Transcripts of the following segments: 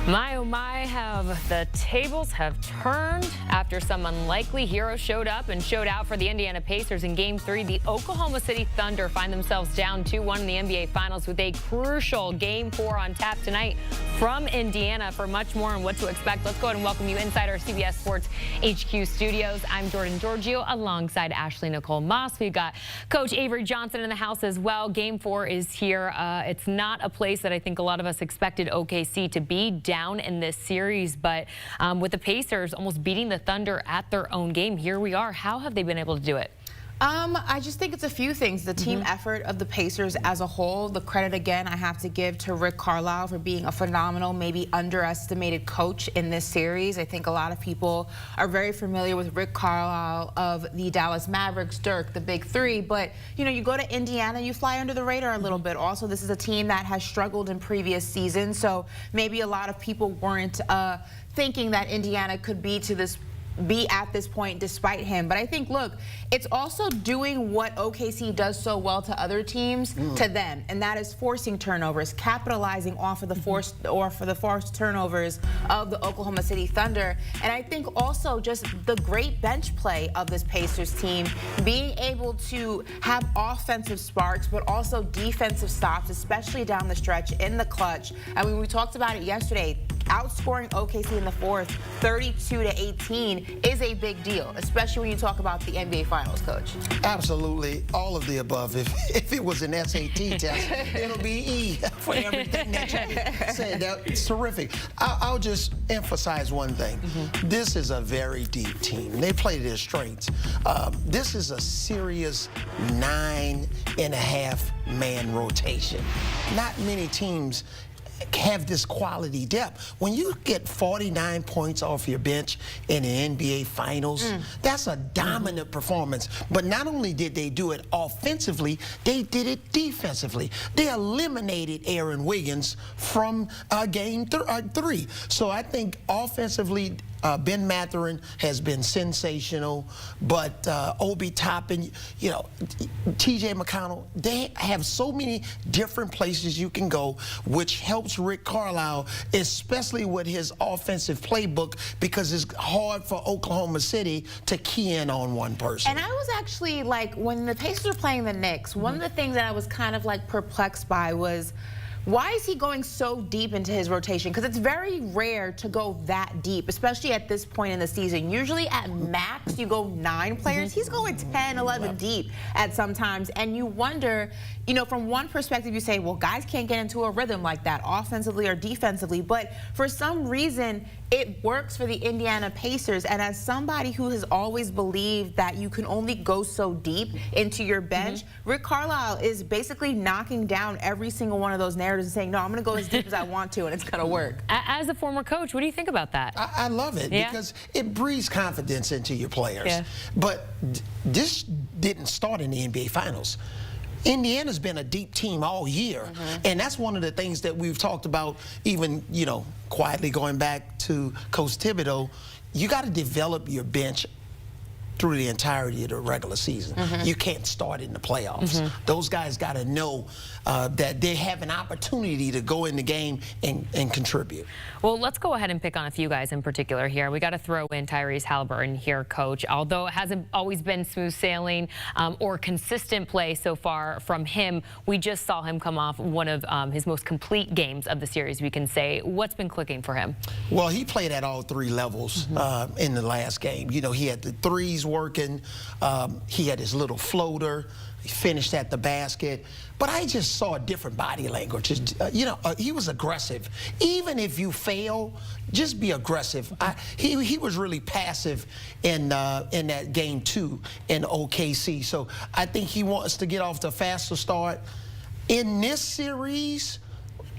My oh my, have the tables have turned after some unlikely hero showed up and showed out for the Indiana Pacers in Game 3. The Oklahoma City Thunder find themselves down 2-1 in the NBA Finals with a crucial Game 4 on tap tonight from Indiana. For much more on what to expect, let's go ahead and welcome you inside our CBS Sports HQ studios. I'm Jordan Giorgio alongside Ashley Nicole Moss. We've got Coach Avery Johnson in the house as well. Game 4 is here. It's not a place that I think a lot of us expected OKC to be down in this series, but with the Pacers almost beating the Thunder at their own game, here we are. How have they been able to do it? I just think it's a few things. The team effort of the Pacers as a whole, the credit again I have to give to Rick Carlisle for being a phenomenal, maybe underestimated coach in this series. I think a lot of people are very familiar with Rick Carlisle of the Dallas Mavericks, Dirk, the Big Three, but you know, you go to Indiana, you fly under the radar a little bit. Also, this is a team that has struggled in previous seasons, so maybe a lot of people weren't thinking that Indiana could be at this point despite him. But I think, look, it's also doing what OKC does so well to other teams to them, and that is forcing turnovers, capitalizing off of the forced turnovers of the Oklahoma City Thunder. And I think also just the great bench play of this Pacers team, being able to have offensive sparks but also defensive stops, especially down the stretch in the clutch. I mean, we talked about it yesterday. Outscoring OKC in the fourth, 32-18, is a big deal, especially when you talk about the NBA Finals, Coach. Absolutely, all of the above. If it was an SAT test, it'll be E for everything that you said. That's terrific. I'll just emphasize one thing. This is a very deep team. They play to their strengths. This is a serious 9.5-man rotation. Not many teams have this quality depth. When you get 49 points off your bench in the NBA Finals, that's a dominant performance. But not only did they do it offensively, they did it defensively. They eliminated Aaron Wiggins from Game 3. So I think offensively, Ben Mathurin has been sensational, but Obi Toppin, you know, TJ McConnell, they have so many different places you can go, which helps Rick Carlisle, especially with his offensive playbook, because it's hard for Oklahoma City to key in on one person. And I was actually like, when the Pacers were playing the Knicks, one of the things that I was kind of like perplexed by was, why is he going so deep into his rotation? Because it's very rare to go that deep, especially at this point in the season. Usually at max, you go 9 players. He's going 10, 11 deep at some times. And you wonder, you know, from one perspective, you say, well, guys can't get into a rhythm like that, offensively or defensively. But for some reason, it works for the Indiana Pacers. And as somebody who has always believed that you can only go so deep into your bench, Rick Carlisle is basically knocking down every single one of those narratives and saying, no, I'm going to go as deep as I want to, and it's going to work. As a former coach, what do you think about that? I love it because it breathes confidence into your players. But this didn't start in the NBA Finals. Indiana's been a deep team all year, and that's one of the things that we've talked about, even, you know, quietly going back to Coach Thibodeau. You got to develop your bench through the entirety of the regular season. You can't start in the playoffs. Those guys got to know that they have an opportunity to go in the game and contribute. Well, let's go ahead and pick on a few guys in particular here. We got to throw in Tyrese Haliburton here, Coach. Although it hasn't always been smooth sailing or consistent play so far from him, we just saw him come off one of his most complete games of the series, we can say. What's been clicking for him? Well, he played at all 3 levels in the last game. You know, he had the threes working, he had his little floater, he finished at the basket, but I just saw a different body language. You know, he was aggressive. Even if you fail, just be aggressive. He was really passive in that Game 2 in OKC, so I think he wants to get off to a faster start. In this series,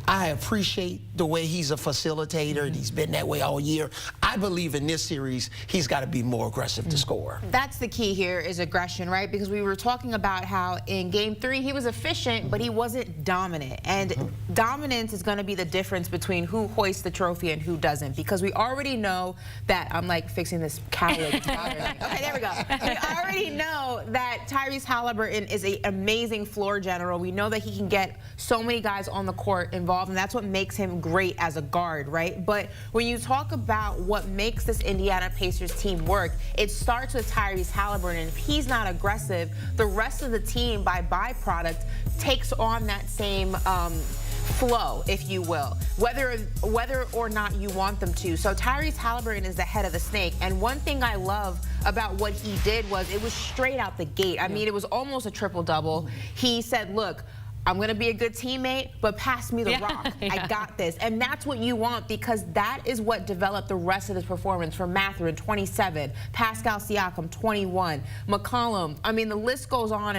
I appreciate the way he's a facilitator, and he's been that way all year. I believe in this series, he's got to be more aggressive to score. That's the key here is aggression, right? Because we were talking about how in Game 3 he was efficient, but he wasn't dominant. And dominance is going to be the difference between who hoists the trophy and who doesn't. Because we already know that, I'm like fixing this cowlick. Okay, there we go. We already know that Tyrese Halliburton is an amazing floor general. We know that he can get so many guys on the court involved, and that's what makes him great as a guard, right? But when you talk about what makes this Indiana Pacers team work, it starts with Tyrese Halliburton. If he's not aggressive, the rest of the team, by byproduct, takes on that same flow, if you will, whether or not you want them to. So Tyrese Halliburton is the head of the snake, and one thing I love about what he did was it was straight out the gate. I mean, it was almost a triple-double. He said, look, I'm going to be a good teammate, but pass me the rock. I got this. And that's what you want, because that is what developed the rest of his performance. From Mathurin, 27, Pascal Siakam, 21, McCollum. I mean, the list goes on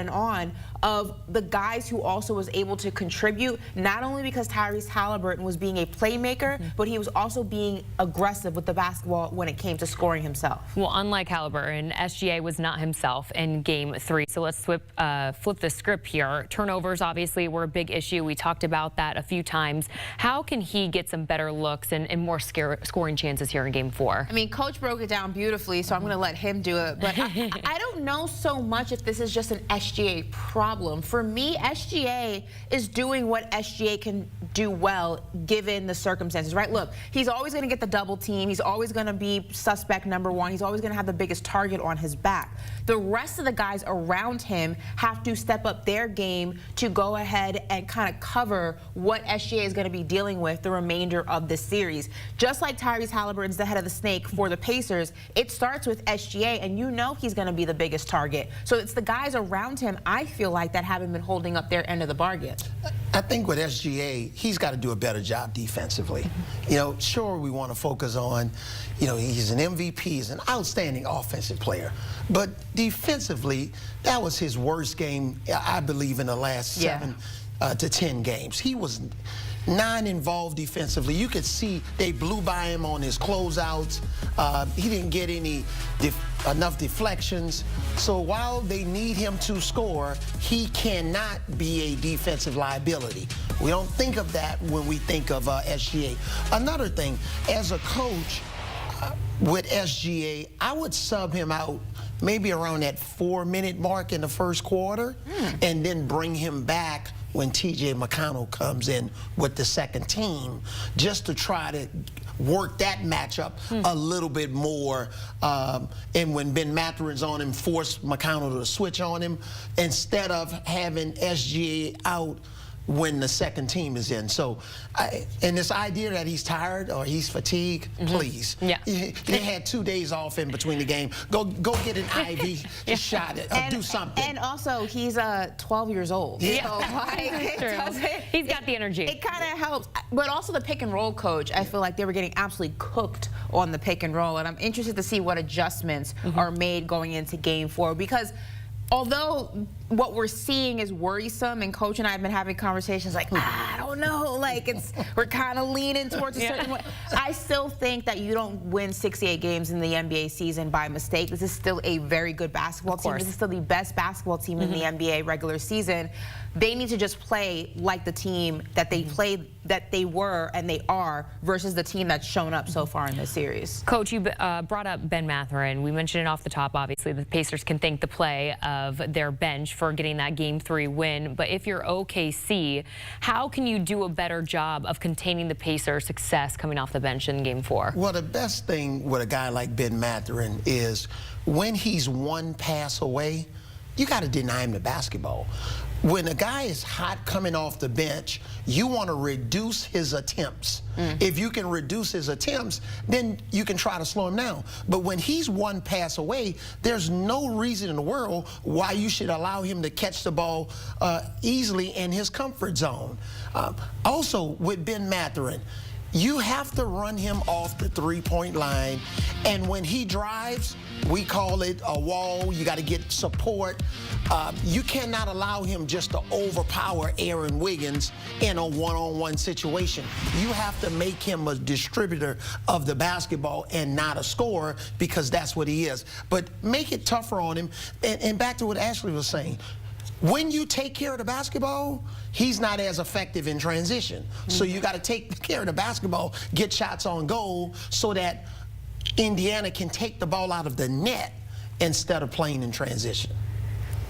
of the guys who also was able to contribute, not only because Tyrese Halliburton was being a playmaker, but he was also being aggressive with the basketball when it came to scoring himself. Well, unlike Halliburton, SGA was not himself in Game 3. So let's flip the script here. Turnovers, obviously, were a big issue. We talked about that a few times. How can he get some better looks and more scoring chances here in Game 4? I mean, Coach broke it down beautifully, so I'm going to let him do it. But I don't know so much if this is just an SGA problem. For me, SGA is doing what SGA can do well given the circumstances, right? Look, he's always going to get the double team. He's always going to be suspect number one. He's always going to have the biggest target on his back. The rest of the guys around him have to step up their game to go ahead and kind of cover what SGA is going to be dealing with the remainder of this series. Just like Tyrese Halliburton's the head of the snake for the Pacers, it starts with SGA, and you know he's going to be the biggest target. So it's the guys around him, I feel like, that haven't been holding up their end of the bargain. I think with SGA, he's got to do a better job defensively. You know, sure, we want to focus on, you know, he's an MVP, he's an outstanding offensive player. But defensively, that was his worst game, I believe, in the last 7 to 10 games. He was non-involved defensively. You could see they blew by him on his closeouts. He didn't get enough deflections. So while they need him to score, he cannot be a defensive liability. We don't think of that when we think of SGA. Another thing, as a coach with SGA, I would sub him out maybe around that 4-minute mark in the first quarter, and then bring him back when T.J. McConnell comes in with the second team, just to try to work that matchup a little bit more. And when Ben Mathurin's on him, force McConnell to switch on him instead of having SGA out when the second team is in. So, and this idea that he's tired or he's fatigued, please. They had 2 days off in between the game. Go get an IV shot it, or do something. And also, he's 12 years old. So, he's got the energy. It kind of helps. But also the pick and roll coach, I feel like they were getting absolutely cooked on the pick and roll. And I'm interested to see what adjustments are made going into Game 4, because although what we're seeing is worrisome, and Coach and I have been having conversations like, I don't know, like we're kind of leaning towards a certain way. I still think that you don't win 68 games in the NBA season by mistake. This is still a very good basketball team. This is still the best basketball team in the NBA regular season. They need to just play like the team that they played, that they were and they are, versus the team that's shown up so far in this series. Coach, you brought up Ben Mathurin. We mentioned it off the top, obviously. The Pacers can thank the play of their bench for getting that Game 3 win. But if you're OKC, how can you do a better job of containing the Pacers' success coming off the bench in Game 4? Well, the best thing with a guy like Ben Mathurin is when he's one pass away, you got to deny him the basketball. When a guy is hot coming off the bench, you want to reduce his attempts. If you can reduce his attempts, then you can try to slow him down. But when he's one pass away, there's no reason in the world why you should allow him to catch the ball easily in his comfort zone. Also, with Ben Mathurin, you have to run him off the three-point line. And when he drives, we call it a wall. You got to get support. You cannot allow him just to overpower Aaron Wiggins in a one-on-one situation. You have to make him a distributor of the basketball and not a scorer, because that's what he is. But make it tougher on him. And back to what Ashley was saying. When you take care of the basketball, he's not as effective in transition. So you got to take care of the basketball, get shots on goal, so that Indiana can take the ball out of the net instead of playing in transition.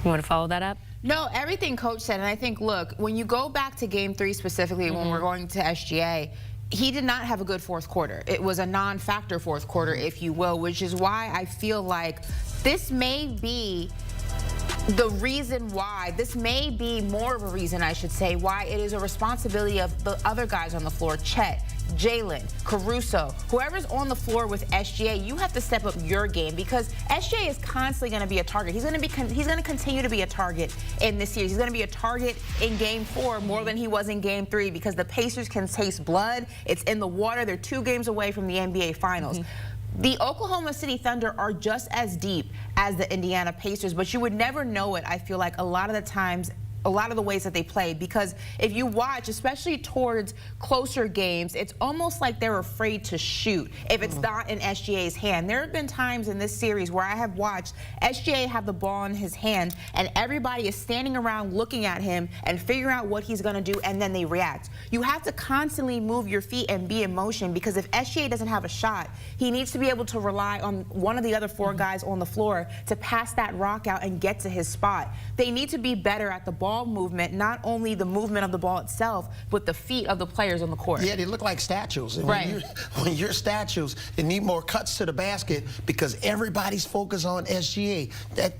You want to follow that up? No, everything Coach said, and I think, look, when you go back to Game 3 specifically, when we're going to SGA, he did not have a good fourth quarter. It was a non-factor fourth quarter, if you will, which is why I feel like this may be the reason why, this may be more of a reason, I should say, why it is a responsibility of the other guys on the floor, Chet, Jalen, Caruso, whoever's on the floor with SGA, you have to step up your game, because SGA is constantly going to be a target. He's going to continue to be a target in this series. He's going to be a target in Game 4 more than he was in Game 3, because the Pacers can taste blood. It's in the water. They're 2 games away from the NBA Finals. The Oklahoma City Thunder are just as deep as the Indiana Pacers, but you would never know it, I feel like, a lot of the times, a lot of the ways that they play, because if you watch, especially towards closer games, it's almost like they're afraid to shoot if it's not in SGA's hand. There have been times in this series where I have watched SGA have the ball in his hand and everybody is standing around looking at him and figuring out what he's going to do, and then they react. You have to constantly move your feet and be in motion, because if SGA doesn't have a shot, he needs to be able to rely on one of the other 4 guys on the floor to pass that rock out and get to his spot. They need to be better at the ball movement, not only the movement of the ball itself, but the feet of the players on the court. Yeah, they look like statues. And right. When you're statues, they need more cuts to the basket, because everybody's focused on SGA.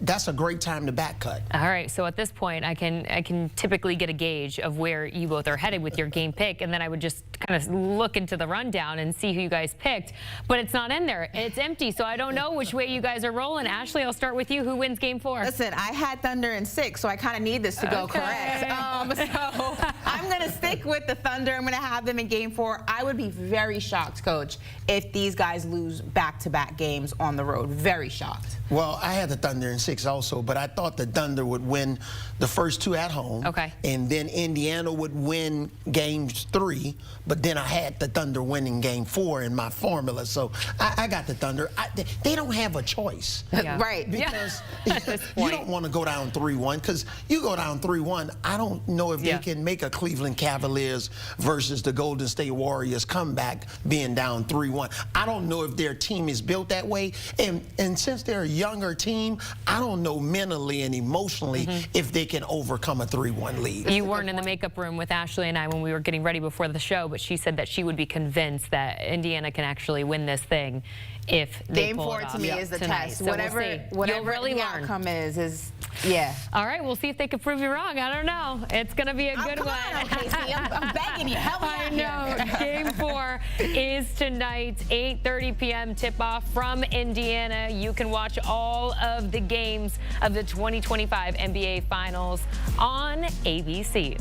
That's a great time to back cut. All right, so at this point, I can typically get a gauge of where you both are headed with your game pick, and then I would just kind of look into the rundown and see who you guys picked, but it's not in there. It's empty, so I don't know which way you guys are rolling. Ashley, I'll start with you. Who wins Game 4? Listen, I had Thunder in 6, so I kind of need this to go correct. So I'm going to stick with the Thunder. I'm going to have them in Game 4. I would be very shocked, Coach, if these guys lose back-to-back games on the road. Very shocked. Well, I had the Thunder in 6 also, but I thought the Thunder would win the first 2 at home. Okay. And then Indiana would win Games 3, but then I had the Thunder winning Game 4 in my formula. So I got the Thunder. They don't have a choice. Yeah. Right. Because you don't want to go down 3-1, because you go down 3-1, I don't know if they can make a Cleveland Cavaliers versus the Golden State Warriors comeback being down 3-1. I don't know if their team is built that way. And since they're a younger team, I don't know mentally and emotionally if they can overcome a 3-1 lead. You weren't in the makeup room with Ashley and I when we were getting ready before the show, but she said that she would be convinced that Indiana can actually win this thing if they Game pull 4 it off to me is the tonight. test. So Whatever really the learn. outcome is yeah. All right, we'll see if they can prove you wrong. I don't know. It's going to be a good Come one. on, Casey. I'm begging you. Help me out I know. Game 4 is tonight, 8:30 p.m. tip-off from Indiana. You can watch all of the games of the 2025 NBA Finals on ABC.